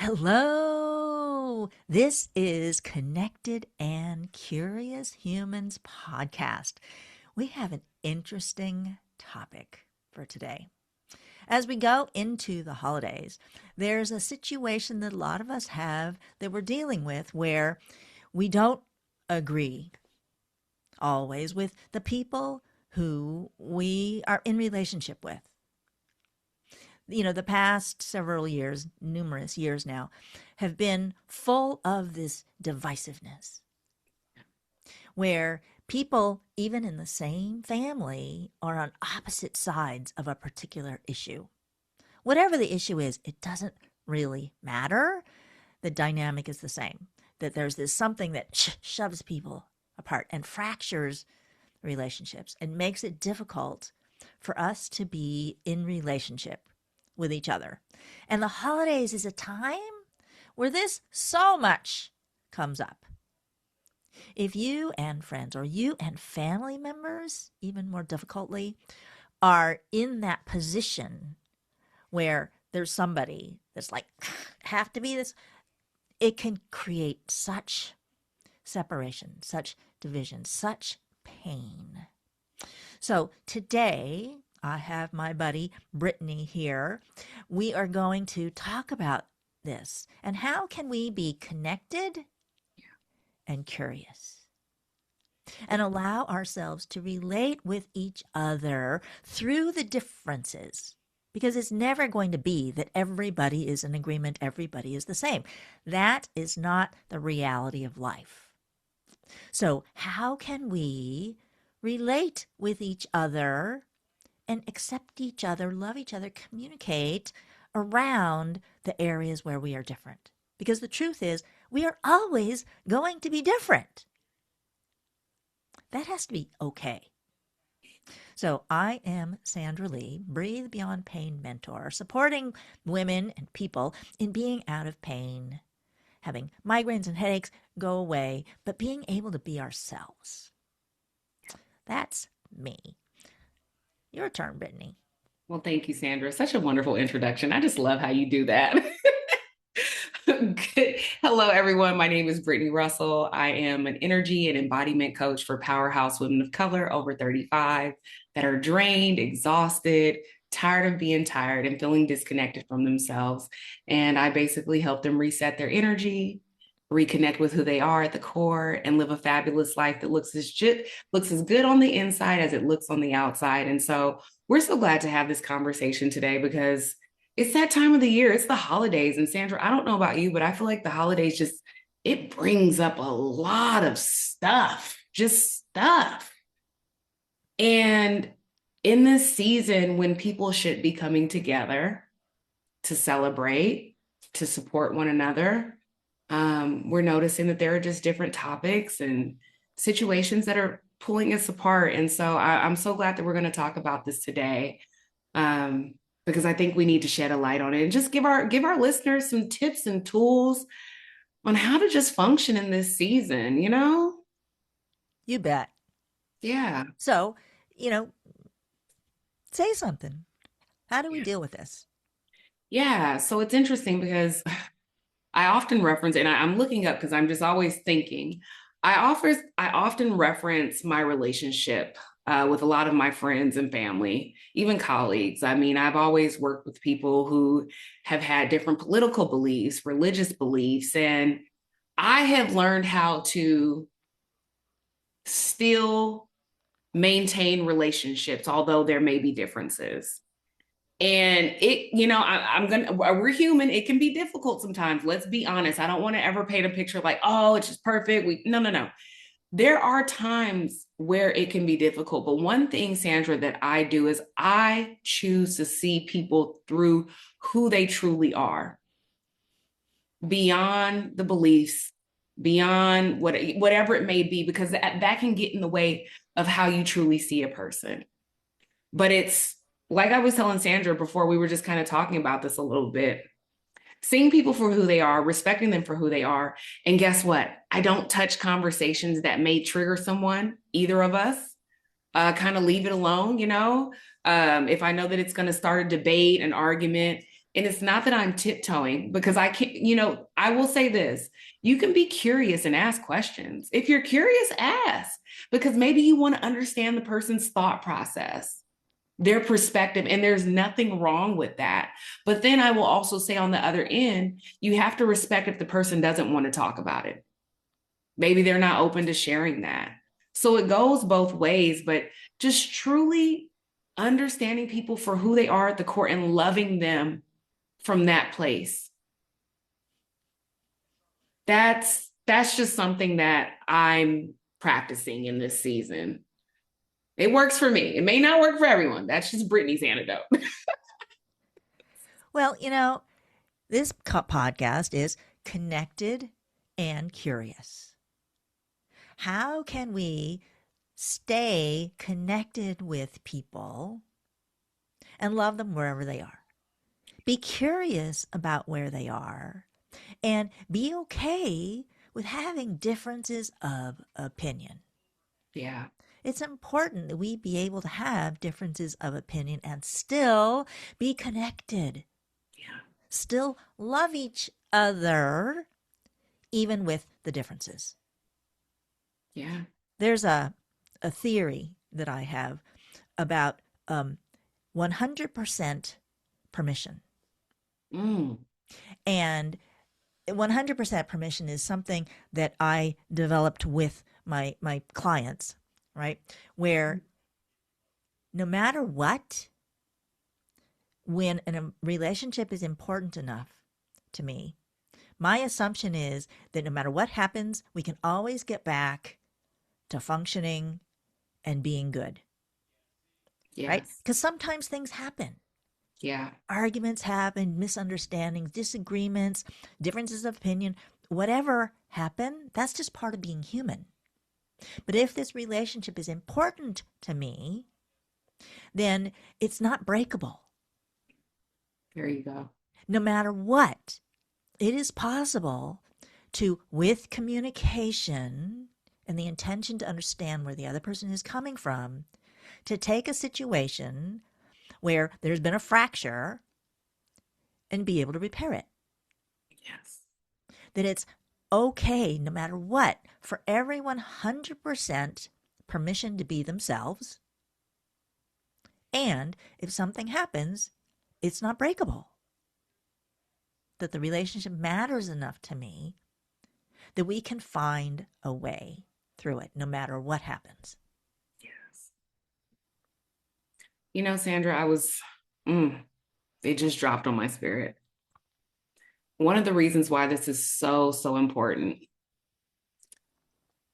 Hello. This is Connected and Curious Humans podcast. We have an interesting topic for today. As we go into the holidays, there's a situation that a lot of us have that we're dealing with where we don't agree always with the people who we are in relationship with. The past several years, numerous years now, have been full of this divisiveness where people, even in the same family, are on opposite sides of a particular issue. Whatever the issue is, it doesn't really matter. The dynamic is the same, that there's this something that shoves people apart and fractures relationships and makes it difficult for us to be in relationship with each other. And the holidays is a time where this so much comes up. If you and friends or you and family members, even more difficultly, are in that position where there's somebody that's like, have to be this, it can create such separation, such division, such pain. So today, I have my buddy Brittany here. We are going to talk about this and how can we be connected and curious and allow ourselves to relate with each other through the differences, because it's never going to be that everybody is in agreement, everybody is the same. That is not the reality of life. So how can we relate with each other and accept each other, love each other, communicate around the areas where we are different? Because the truth is, we are always going to be different. That has to be okay. So I am Sandra Lee, Breathe Beyond Pain mentor, supporting women and people in being out of pain, having migraines and headaches go away, but being able to be ourselves. That's me. Your turn, Brittany. Well, thank you, Sandra. Such a wonderful introduction. I just love how you do that. Hello, everyone. My name is Brittany Russell. I am an energy and embodiment coach for powerhouse women of color over 35 that are drained, exhausted, tired of being tired and feeling disconnected from themselves. And I basically help them reset their energy, reconnect with who they are at the core, and live a fabulous life that looks as good on the inside as it looks on the outside. And so we're so glad to have this conversation today because it's that time of the year. It's the holidays. And Sandra, I don't know about you, but I feel like the holidays it brings up a lot of stuff, just stuff. And in this season, when people should be coming together to celebrate, to support one another, we're noticing that there are just different topics and situations that are pulling us apart. And so I'm so glad that we're going to talk about this today, because I think we need to shed a light on it and just give our listeners some tips and tools on how to just function in this season, You bet. Yeah. So, say something. How do we deal with this? Yeah. So it's interesting because I often reference, and I'm looking up because I'm just always thinking, I often reference my relationship with a lot of my friends and family, even colleagues. I mean, I've always worked with people who have had different political beliefs, religious beliefs, and I have learned how to still maintain relationships, although there may be differences. And we're human. It can be difficult sometimes. Let's be honest. I don't want to ever paint a picture like, oh, it's just perfect. No. There are times where it can be difficult. But one thing, Sandra, that I do is I choose to see people through who they truly are, beyond the beliefs, beyond whatever it may be, because that can get in the way of how you truly see a person. But it's like I was telling Sandra before, we were just kind of talking about this a little bit. Seeing people for who they are, respecting them for who they are. And guess what? I don't touch conversations that may trigger someone, either of us. Kind of leave it alone, If I know that it's going to start a debate, an argument, And it's not that I'm tiptoeing because I can't, I will say this. You can be curious and ask questions. If you're curious, ask because maybe you want to understand the person's thought process, their perspective, and there's nothing wrong with that. But then I will also say on the other end, you have to respect if the person doesn't want to talk about it. Maybe they're not open to sharing that. So it goes both ways, but just truly understanding people for who they are at the core and loving them from that place. That's just something that I'm practicing in this season. It works for me. It may not work for everyone. That's just Brittany's antidote. Well, this podcast is connected and curious. How can we stay connected with people and love them wherever they are? Be curious about where they are and be okay with having differences of opinion. Yeah. It's important that we be able to have differences of opinion and still be connected. Yeah. Still love each other, even with the differences. Yeah. There's a theory that I have about 100% permission. Mm. And 100% permission is something that I developed with my clients, right? Where no matter what, when a relationship is important enough to me, my assumption is that no matter what happens, we can always get back to functioning and being good, right? Yes. Because sometimes things happen. Yeah. Arguments happen, misunderstandings, disagreements, differences of opinion, whatever happen, that's just part of being human. But if this relationship is important to me, then it's not breakable. There you go. No matter what, it is possible to, with communication and the intention to understand where the other person is coming from, to take a situation where there's been a fracture and be able to repair it. Yes. That it's okay, no matter what, for everyone 100% permission to be themselves. And if something happens, it's not breakable. That the relationship matters enough to me that we can find a way through it, no matter what happens. Yes. Sandra, it just dropped on my spirit. One of the reasons why this is so, so important,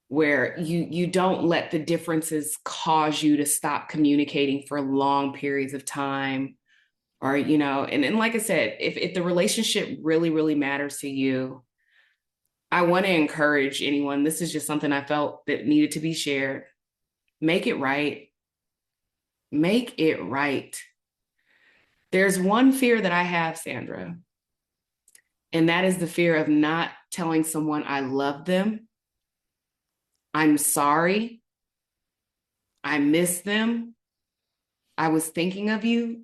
where you don't let the differences cause you to stop communicating for long periods of time, or and like I said, if the relationship really, really matters to you, I want to encourage anyone. This is just something I felt that needed to be shared. Make it right. Make it right. There's one fear that I have, Sandra, and that is the fear of not telling someone I love them, I'm sorry, I miss them, I was thinking of you,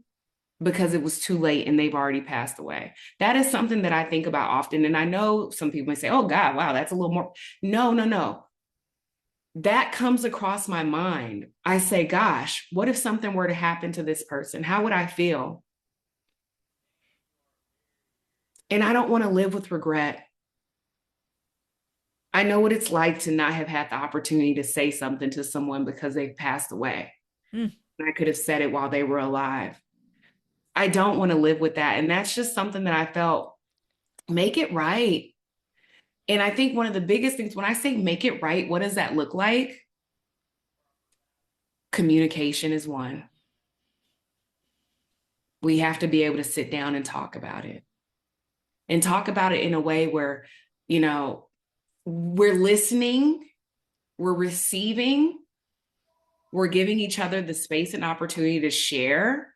because it was too late and they've already passed away. That is something that I think about often. And I know some people may say, oh God, wow, that's a little more. No, no, no. That comes across my mind. I say, gosh, what if something were to happen to this person? How would I feel? And I don't want to live with regret. I know what it's like to not have had the opportunity to say something to someone because they've passed away. Mm. And I could have said it while they were alive. I don't want to live with that. And that's just something that I felt, make it right. And I think one of the biggest things when I say make it right, what does that look like? Communication is one. We have to be able to sit down and talk about it, and talk about it in a way where, we're listening, we're receiving, we're giving each other the space and opportunity to share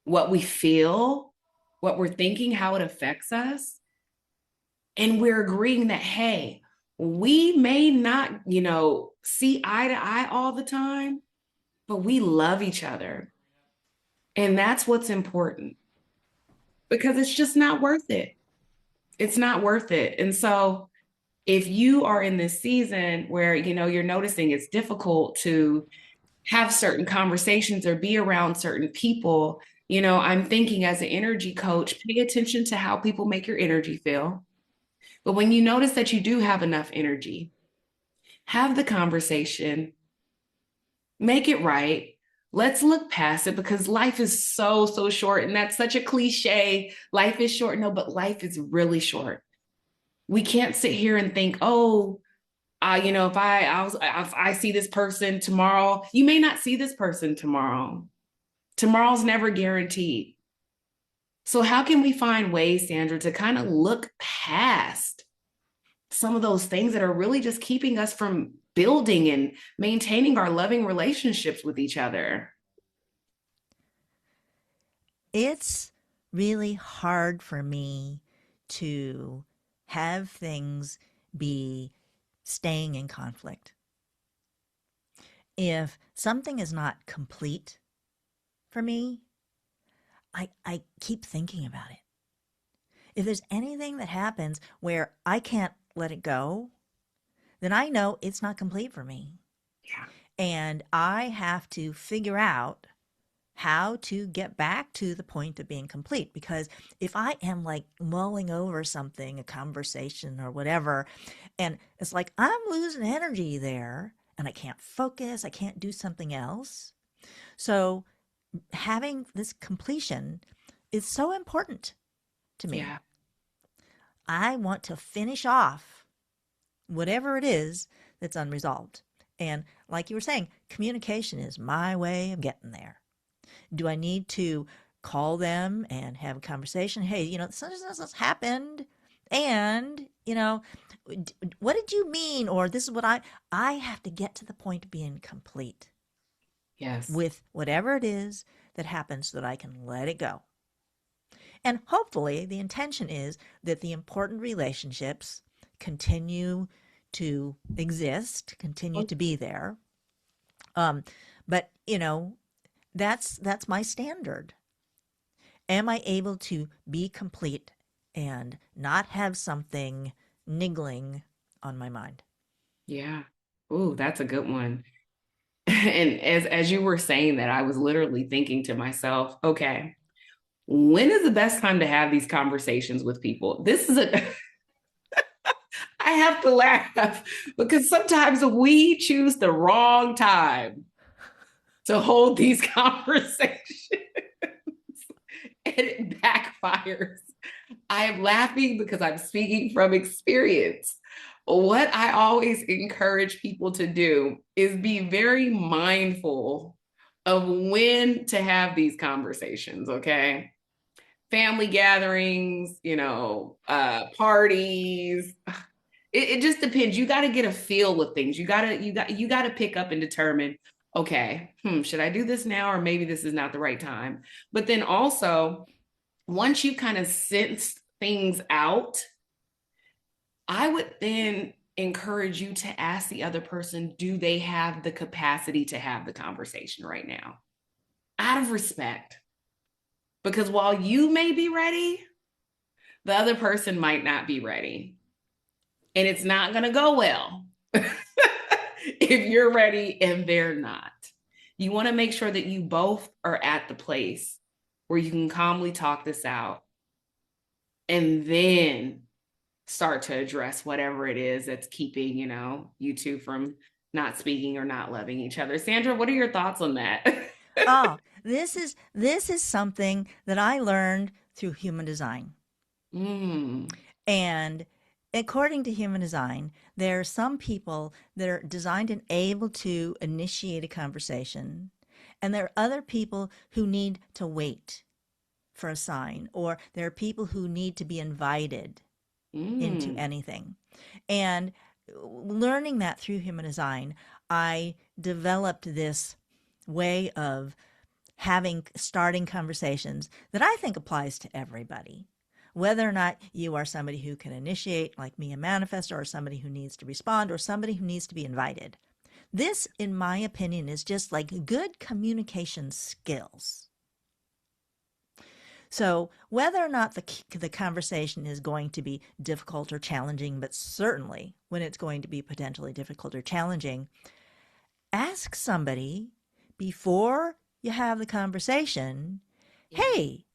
what we feel, what we're thinking, how it affects us. And we're agreeing that, hey, we may not, see eye to eye all the time, but we love each other. And that's what's important. because it's just not worth it. It's not worth it. And so if you are in this season where, you're noticing it's difficult to have certain conversations or be around certain people, I'm thinking as an energy coach, pay attention to how people make your energy feel. But when you notice that you do have enough energy, have the conversation, make it right. Let's look past it because life is so, so short. And that's such a cliche. Life is short. No, but life is really short. We can't sit here and think, oh, if I see this person tomorrow, you may not see this person tomorrow. Tomorrow's never guaranteed. So how can we find ways, Sandra, to kind of look past some of those things that are really just keeping us from building and maintaining our loving relationships with each other? It's really hard for me to have things be staying in conflict. If something is not complete for me, I keep thinking about it. If there's anything that happens where I can't let it go, then I know it's not complete for me. Yeah. And I have to figure out how to get back to the point of being complete. Because if I am like mulling over something, a conversation or whatever, and it's like I'm losing energy there and I can't focus, I can't do something else. So having this completion is so important to me. Yeah. I want to finish off whatever it is that's unresolved. And like you were saying, communication is my way of getting there. Do I need to call them and have a conversation? Hey, this happened. And, what did you mean? Or this is what I have to get to the point of being complete Yes. with whatever it is that happens so that I can let it go. And hopefully the intention is that the important relationships continue to exist, continue to be there. But that's my standard. Am I able to be complete and not have something niggling on my mind? Yeah. Ooh, that's a good one. And as you were saying that, I was literally thinking to myself, okay, when is the best time to have these conversations with people? This is a I have to laugh because sometimes we choose the wrong time to hold these conversations and it backfires. I am laughing because I'm speaking from experience. What I always encourage people to do is be very mindful of when to have these conversations, okay? Family gatherings, parties. It just depends. You got to get a feel with things. You got to pick up and determine, okay, should I do this now or maybe this is not the right time. But then also, once you kind of sense things out, I would then encourage you to ask the other person, do they have the capacity to have the conversation right now? Out of respect. Because while you may be ready, the other person might not be ready. And it's not going to go well if you're ready and they're not. You want to make sure that you both are at the place where you can calmly talk this out and then start to address whatever it is that's keeping, you two from not speaking or not loving each other. Sandra, what are your thoughts on that? Oh, this is something that I learned through human design. Mm. And according to human design, there are some people that are designed and able to initiate a conversation, and there are other people who need to wait for a sign, or there are people who need to be invited into Mm. anything. And learning that through human design, I developed this way of starting conversations that I think applies to everybody. Whether or not you are somebody who can initiate, like Mya Manifestor, or somebody who needs to respond, or somebody who needs to be invited. This, in my opinion, is just like good communication skills. So, whether or not the conversation is going to be difficult or challenging, but certainly when it's going to be potentially difficult or challenging, ask somebody before you have the conversation, Yeah. hey,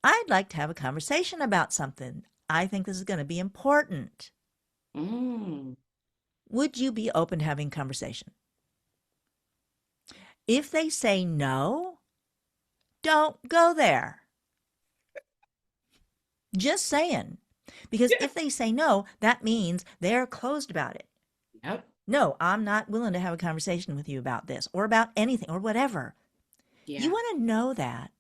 I'd like to have a conversation about something. I think this is going to be important. Mm. Would you be open to having a conversation? If they say no, don't go there. Just saying. Because Yeah. if they say no, that means they're closed about it. Yep. No, I'm not willing to have a conversation with you about this or about anything or whatever. You Yeah. want to know that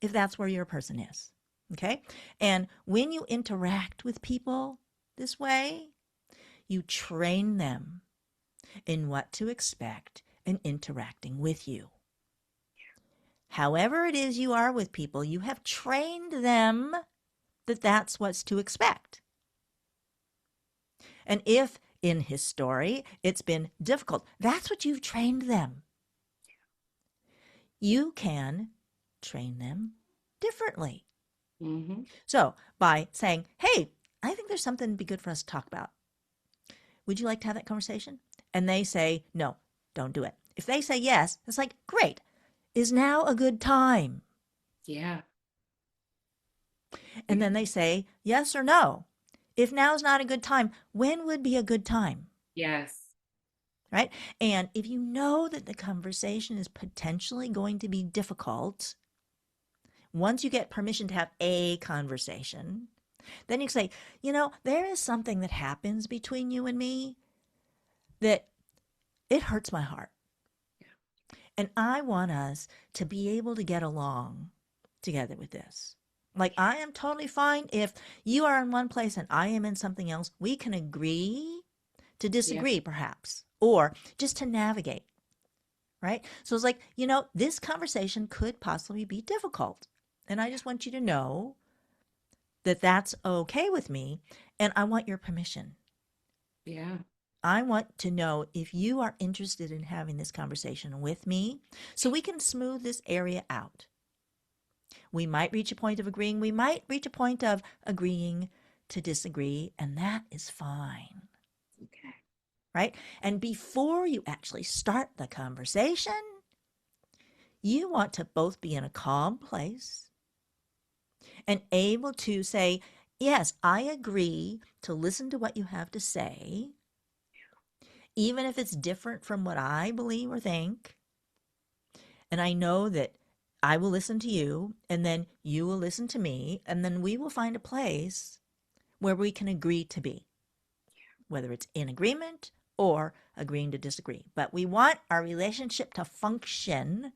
if that's where your person is. Okay. And when you interact with people this way, you train them in what to expect in interacting with you. However, it is you are with people, you have trained them that that's what's to expect. And if in his story it's been difficult, that's what you've trained them. You can train them differently. Mm-hmm. So by saying, hey, I think there's something be good for us to talk about. Would you like to have that conversation? And they say, no, don't do it. If they say yes, it's like, great. Is now a good time? Yeah. And Yeah. then they say yes or no. If now is not a good time, when would be a good time? Yes. Right? And if you know that the conversation is potentially going to be difficult, once you get permission to have a conversation, then you say, there is something that happens between you and me that it hurts my heart. And I want us to be able to get along together with this. Like, I am totally fine if you are in one place and I am in something else. We can agree to Yeah. disagree, perhaps, or just to navigate, right? So it's like, this conversation could possibly be difficult. And I just want you to know that that's okay with me. And I want your permission. Yeah. I want to know if you are interested in having this conversation with me so we can smooth this area out. We might reach a point of agreeing. We might reach a point of agreeing to disagree, and that is fine, Okay. right? And before you actually start the conversation, you want to both be in a calm place and able to say, yes, I agree to listen to what you have to say, even if it's different from what I believe or think. And I know that I will listen to you, and then you will listen to me, and then we will find a place where we can agree to be, whether it's in agreement or agreeing to disagree. But we want our relationship to function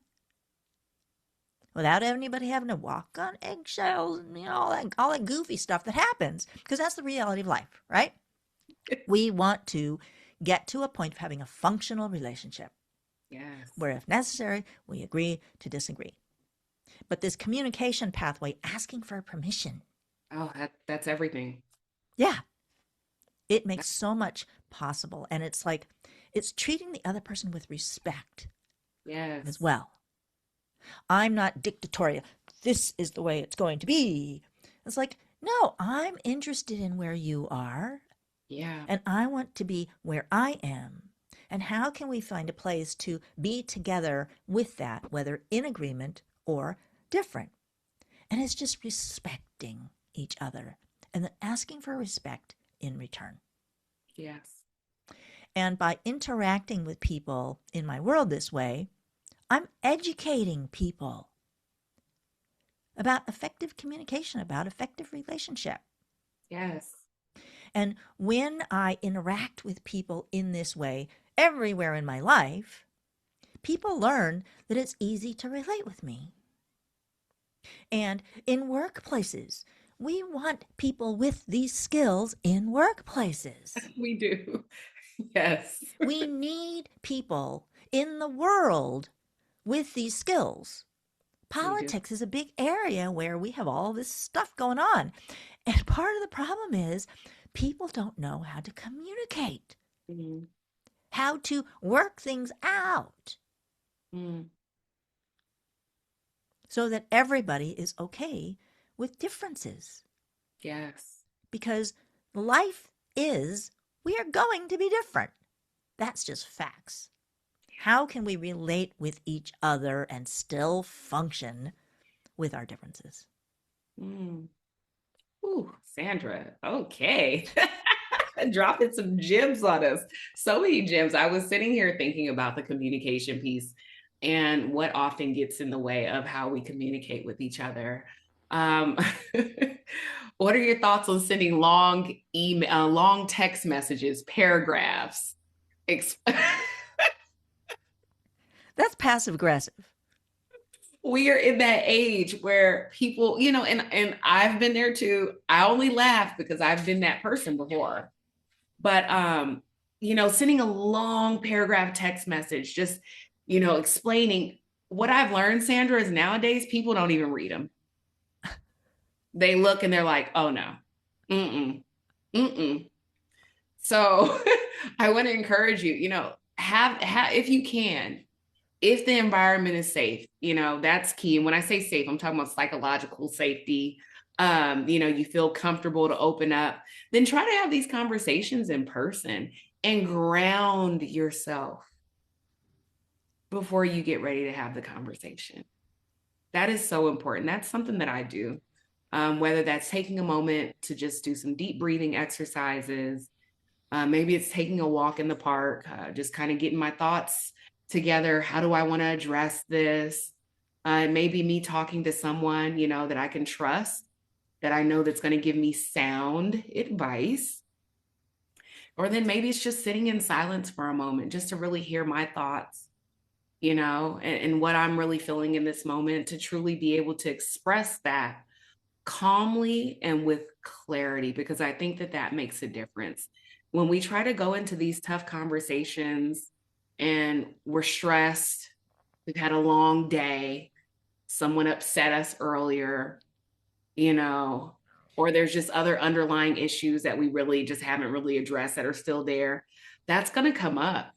without anybody having to walk on eggshells and all that goofy stuff that happens, because that's the reality of life, right? We want to get to a point of having a functional relationship Yes. where, if necessary, we agree to disagree. But this communication pathway, asking for permission, Oh, that's everything. yeah, it makes so much possible. And it's like, it's treating the other person with respect as Yes. well. I'm not dictatorial. This is the way it's going to be. It's like, no, I'm interested in where you are, Yeah. and I want to be where I am. And how can we find a place to be together with that, whether in agreement or different? And it's just respecting each other and then asking for respect in return. Yes. And by interacting with people in my world this way, I'm educating people about effective communication, about effective relationship. Yes. And when I interact with people in this way everywhere in my life, people learn that it's easy to relate with me. And in workplaces, we want people with these skills in workplaces. We do. Yes. We need people in the world with these skills. We do. Politics is a big area where we have all this stuff going on. And part of the problem is people don't know how to communicate, Mm. how to work things out Mm. so that everybody is okay with differences Yes. because life is, we are going to be different. That's just facts. How can we relate with each other and still function with our differences? Mm. Ooh, Sandra. Okay. Dropping some gems on us. So many gems. I was sitting here thinking about the communication piece and what often gets in the way of how we communicate with each other. Um, what are your thoughts on sending long email, long text messages, paragraphs? That's passive aggressive. We are in that age where people, and I've been there too. I only laugh because I've been that person before. But sending a long paragraph text message, just, explaining what I've learned, Sandra, is nowadays people don't even read them. They look and they're like, oh no. Mm-mm. Mm-mm. So I want to encourage you, have if you can, if the environment is safe, that's key. And when I say safe, I'm talking about psychological safety. You feel comfortable to open up, then try to have these conversations in person and ground yourself before you get ready to have the conversation. That is so important. That's something that I do. Whether that's taking a moment to just do some deep breathing exercises, maybe it's taking a walk in the park, just kind of getting my thoughts together. How do I want to address this? Maybe me talking to someone, that I can trust, that I know that's going to give me sound advice. Or then maybe it's just sitting in silence for a moment, just to really hear my thoughts, and what I'm really feeling in this moment, to truly be able to express that calmly and with clarity, because I think that that makes a difference. When we try to go into these tough conversations and we're stressed, we've had a long day, someone upset us earlier, you know, or there's just other underlying issues that we really just haven't really addressed that are still there, that's going to come up.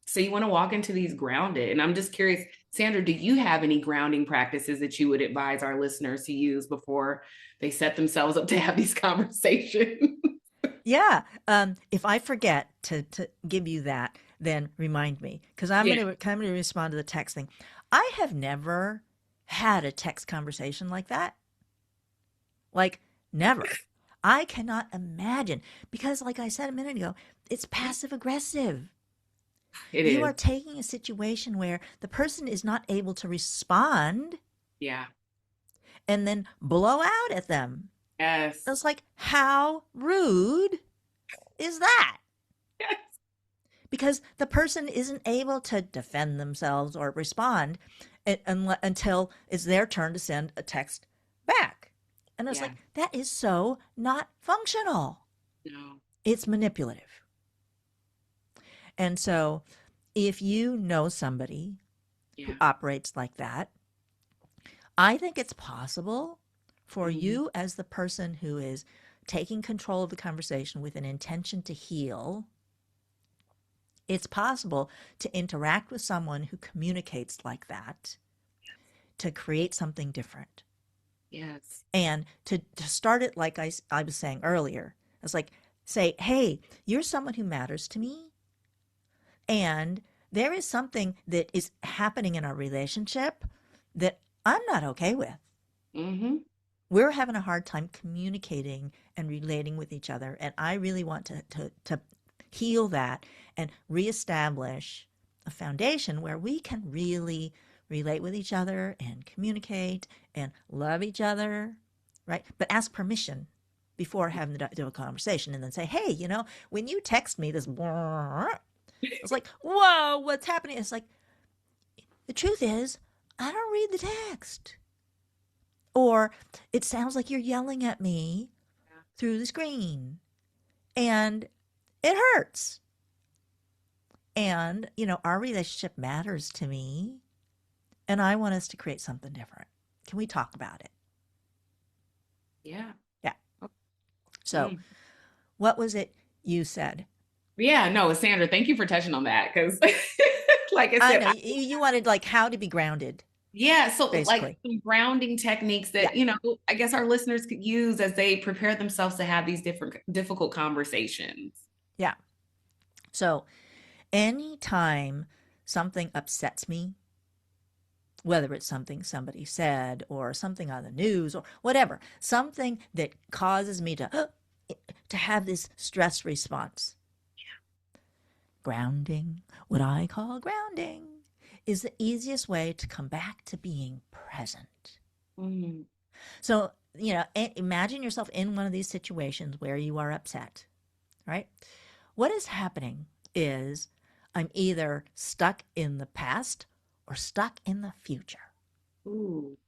So you want to walk into these grounded. And I'm just curious, Sandra, do you have any grounding practices that you would advise our listeners to use before they set themselves up to have these conversations? Yeah. If I forget to give you that, then remind me because Yeah. I'm gonna respond to the text thing. I have never had a text conversation like that. Like never. I cannot imagine because, like I said a minute ago, it's passive aggressive. It You is. are taking a situation where the person is not able to respond Yeah. and then blow out at them. Yes. It's like, how rude is that? Yes. Because the person isn't able to defend themselves or respond until it's their turn to send a text back. And it's Yeah. like, that is so not functional. No. It's manipulative. And so, if you know somebody who Yeah. operates like that, I think it's possible for Mm-hmm. you, as the person who is taking control of the conversation with an intention to heal, it's possible to interact with someone who communicates like that to create something different. Yes. And to start it, like I was saying earlier, it's like, say, hey, you're someone who matters to me. And there is something that is happening in our relationship that I'm not okay with. Mm-hmm. We're having a hard time communicating and relating with each other. And I really want to heal that and reestablish a foundation where we can really relate with each other and communicate and love each other, right? But ask permission before having to do a conversation and then say, hey, when you text me this, it's like, whoa, what's happening? It's like, the truth is, I don't read the text. Or it sounds like you're yelling at me through the screen and it hurts. And, our relationship matters to me and I want us to create something different. Can we talk about it? Yeah. Yeah. So, Mm. what was it you said? Yeah. No, Sandra, thank you for touching on that because, like I I said, know you wanted like how to be grounded. Yeah, so like basically. some grounding techniques Yeah, that, I guess our listeners could use as they prepare themselves to have these different difficult conversations. yeah. So anytime something upsets me, whether it's something somebody said or something on the news or whatever, something that causes me to have this stress response. Grounding, what I call grounding, is the easiest way to come back to being present. Mm. So, imagine yourself in one of these situations where you are upset, right? What is happening is I'm either stuck in the past or stuck in the future. Ooh.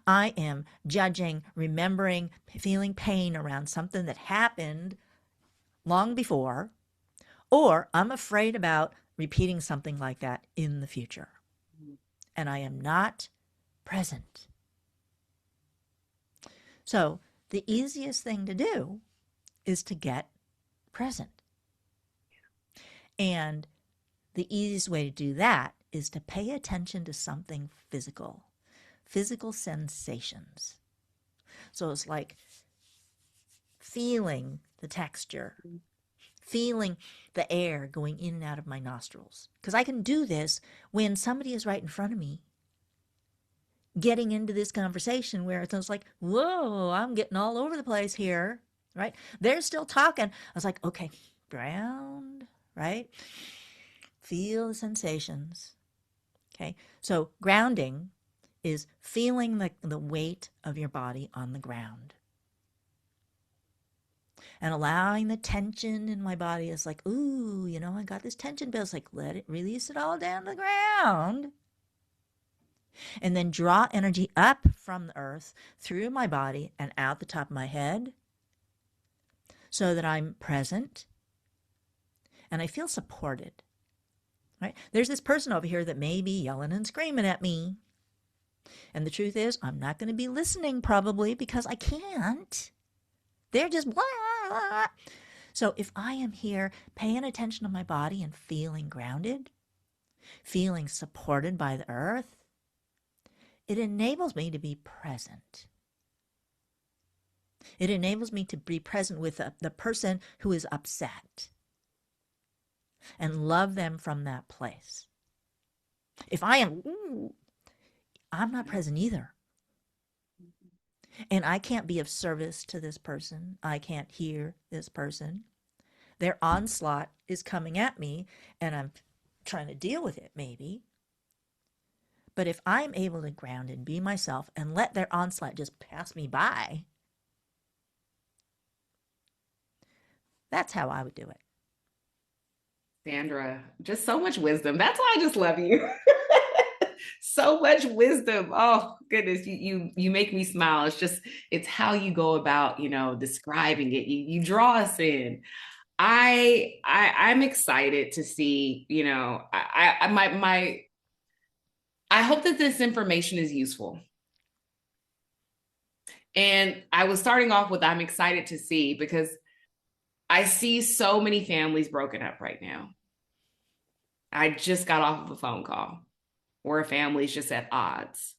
I am judging, remembering, feeling pain around something that happened long before, or I'm afraid about repeating something like that in the future. And I am not present. So the easiest thing to do is to get present. And the easiest way to do that is to pay attention to something physical, physical sensations. So it's like feeling the texture, feeling the air going in and out of my nostrils. Because I can do this when somebody is right in front of me, getting into this conversation where it's like, whoa, I'm getting all over the place here, right? They're still talking. I was like, okay, ground, right? Feel the sensations. Okay. So grounding is feeling the weight of your body on the ground and allowing the tension in my body. Is like, ooh, I got this tension, but it's like, let it release it all down to the ground. And then draw energy up from the earth through my body and out the top of my head so that I'm present and I feel supported. Right? There's this person over here that may be yelling and screaming at me. And the truth is, I'm not going to be listening probably because I can't. They're just blah, blah, blah. So if I am here paying attention to my body and feeling grounded, feeling supported by the earth, it enables me to be present. It enables me to be present with the person who is upset and love them from that place. If I am, I'm not present either. And I can't be of service to this person. I can't hear this person. Their onslaught is coming at me, and I'm trying to deal with it, maybe. But if I'm able to ground and be myself and let their onslaught just pass me by, that's how I would do it. Sandra, just so much wisdom. That's why I just love you. So much wisdom. Oh goodness, you make me smile. It's how you go about, describing it. You draw us in. I'm excited to see, I hope that this information is useful. And I was starting off with I'm excited to see because I see so many families broken up right now. I just got off of a phone call where a family's just at odds.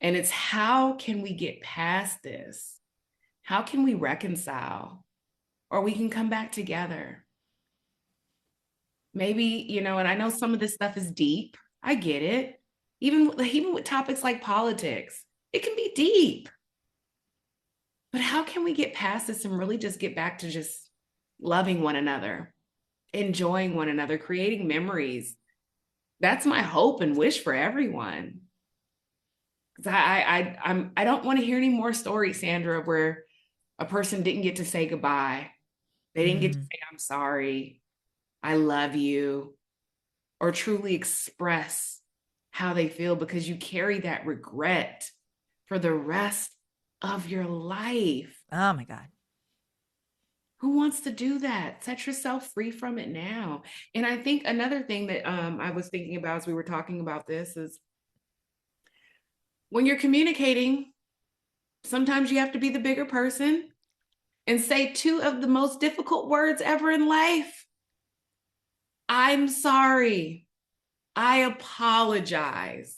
And it's how can we get past this? How can we reconcile? Or we can come back together. Maybe, and I know some of this stuff is deep. I get it. Even with topics like politics, it can be deep. But how can we get past this and really just get back to just loving one another, enjoying one another, creating memories? That's my hope and wish for everyone. Because I don't want to hear any more stories, Sandra, where a person didn't get to say goodbye. They didn't get to say, I'm sorry, I love you, or truly express how they feel because you carry that regret for the rest of your life. Oh my God. Who wants to do that? Set yourself free from it now. And I think another thing that I was thinking about as we were talking about this is when you're communicating, sometimes you have to be the bigger person and say two of the most difficult words ever in life. I'm sorry. I apologize.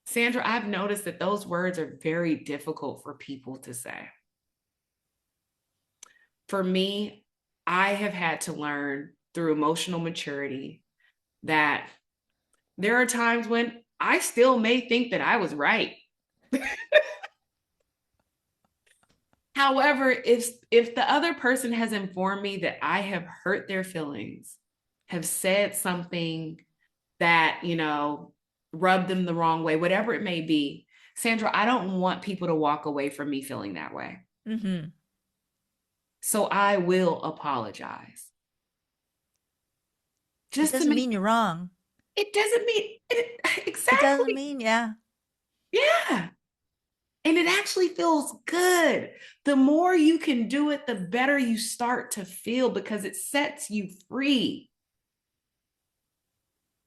Sandra, I've noticed that those words are very difficult for people to say. For me, I have had to learn through emotional maturity that there are times when I still may think that I was right. However, if the other person has informed me that I have hurt their feelings, have said something that, rubbed them the wrong way, whatever it may be, Sandra, I don't want people to walk away from me feeling that way. Mm-hmm. So I will apologize. It Just to doesn't make mean you're wrong. it doesn't mean it, It doesn't exactly. mean, yeah. Yeah. And it actually feels good. The more you can do it, the better you start to feel because it sets you free.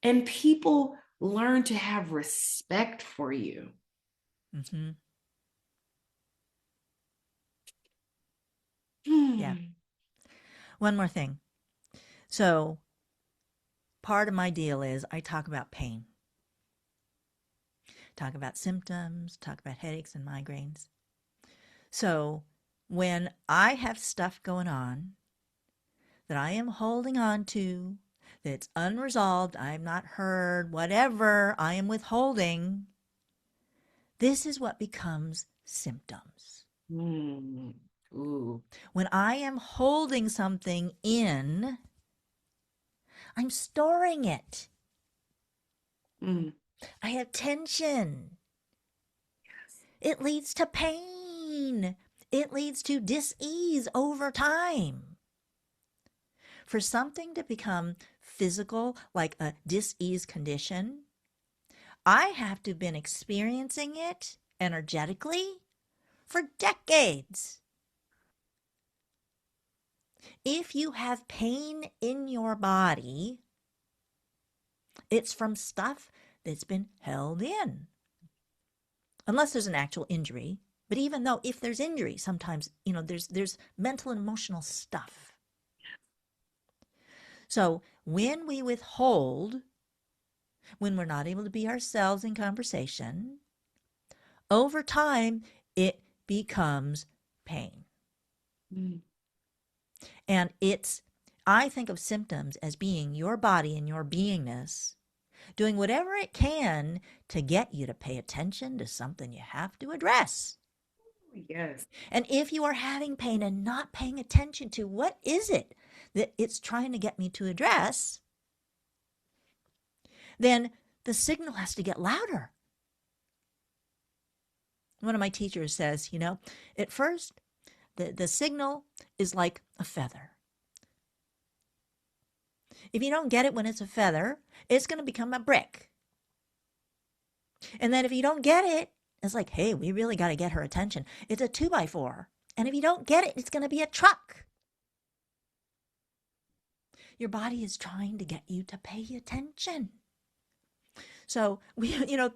And people learn to have respect for you. Mm-hmm. Yeah. Hmm. One more thing. So part of my deal is I talk about pain, talk about symptoms, talk about headaches and migraines. So when I have stuff going on that I am holding on to, that's unresolved, I'm not heard, whatever I am withholding, this is what becomes symptoms. Hmm. Ooh. When I am holding something in, I'm storing it. Hmm. I have tension. It leads to pain. It leads to dis-ease over time. For something to become physical, like a dis-ease condition, I have to have been experiencing it energetically for decades. If you have pain in your body, it's from stuff that's been held in. Unless there's an actual injury. But even though if there's injury, sometimes, there's mental and emotional stuff. So when we withhold, when we're not able to be ourselves in conversation, over time it becomes pain. Hmm. And I think of symptoms as being your body and your beingness doing whatever it can to get you to pay attention to something you have to address. Yes. And if you are having pain and not paying attention to what is it that it's trying to get me to address, then the signal has to get louder. One of my teachers says, at first, the signal is like a feather. If you don't get it when it's a feather, it's going to become a brick. And then if you don't get it, it's like, hey, we really got to get her attention. It's a 2x4. And if you don't get it, it's going to be a truck. Your body is trying to get you to pay attention. So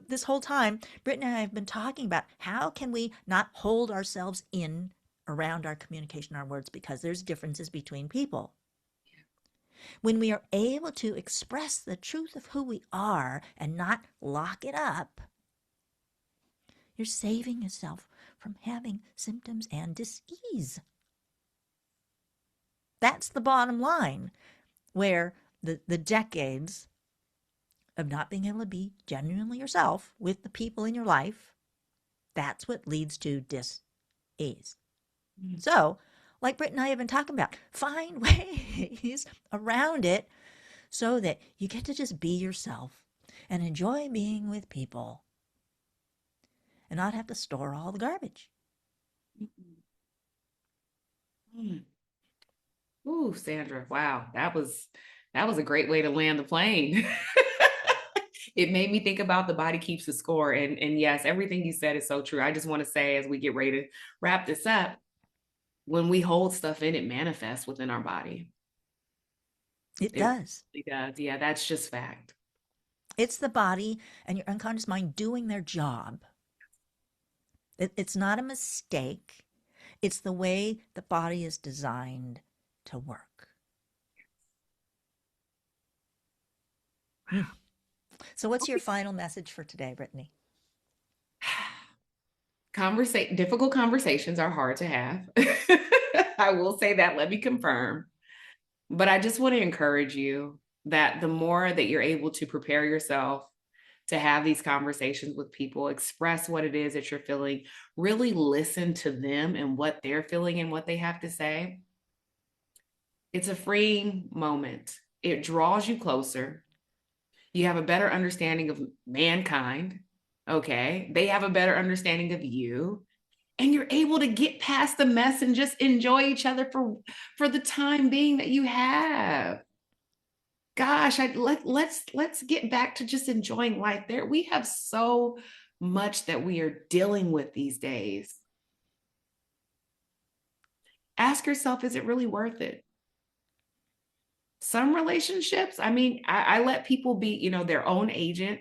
this whole time, Brittany and I have been talking about how can we not hold ourselves in around our communication, our words, because there's differences between people. When we are able to express the truth of who we are and not lock it up, you're saving yourself from having symptoms and dis-ease. That's the bottom line, where the decades of not being able to be genuinely yourself with the people in your life, that's what leads to dis-ease. Hmm. So, like Britt and I have been talking about, find ways around it so that you get to just be yourself and enjoy being with people and not have to store all the garbage. Hmm. Ooh, Sandra, wow, that was a great way to land the plane. It made me think about the body keeps the score, and yes, everything you said is so true. I just want to say as we get ready to wrap this up, when we hold stuff in, it manifests within our body. It It does. really does. Yeah, that's just fact. It's the body and your unconscious mind doing their job. It's not a mistake. It's the way the body is designed to work. Hmm. So, what's your final message for today, Brittany? Difficult conversations are hard to have. I will say that, let me confirm. But I just want to encourage you that the more that you're able to prepare yourself to have these conversations with people, express what it is that you're feeling, really listen to them and what they're feeling and what they have to say. It's a freeing moment. It draws you closer. You have a better understanding of mankind. Okay. They have a better understanding of you. And you're able to get past the mess and just enjoy each other for the time being that you have. Gosh, let's get back to just enjoying life. There we have so much that we are dealing with these days. Ask yourself, is it really worth it? Some relationships, I mean, I let people be, their own agent.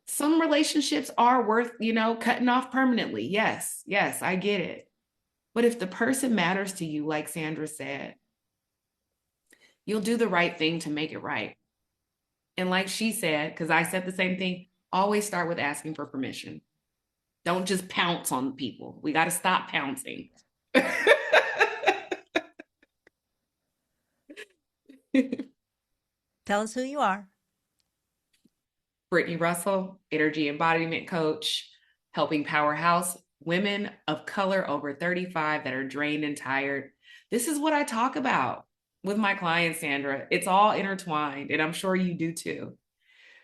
Some relationships are worth, cutting off permanently. Yes, yes, I get it. But if the person matters to you, like Sandra said, you'll do the right thing to make it right. And like she said, because I said the same thing, always start with asking for permission. Don't just pounce on people. We got to stop pouncing. Tell us who you are. Brittany Russell, energy embodiment coach, helping powerhouse women of color over 35 that are drained and tired. This is what I talk about with my clients, Sandra. It's all intertwined, and I'm sure you do too.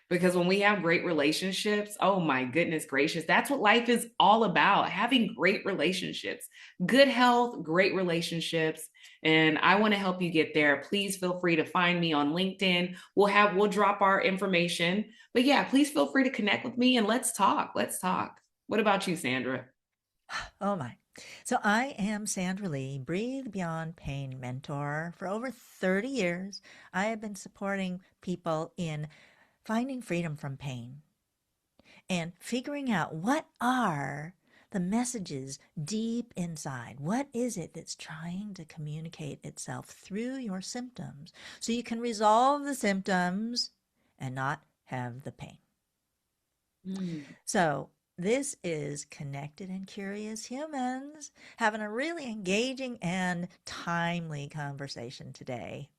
Because when we have great relationships, oh my goodness gracious, that's what life is all about, having great relationships, good health, great relationships. And I want to help you get there. Please feel free to find me on LinkedIn. We'll drop our information. But yeah, please feel free to connect with me and let's talk. Let's talk. What about you, Sandra? Oh my. So I am Sandra Lee, Breathe Beyond Pain mentor. For over 30 years, I have been supporting people in finding freedom from pain and figuring out what are the messages deep inside. What is it that's trying to communicate itself through your symptoms so you can resolve the symptoms and not have the pain? Mm. So, this is Connected and Curious Humans having a really engaging and timely conversation today.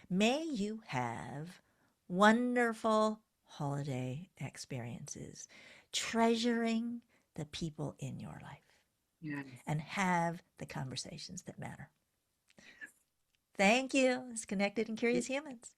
May you have wonderful holiday experiences, treasuring the people in your life, Yes. and have the conversations that matter. Thank you. It's Connected and Curious Humans.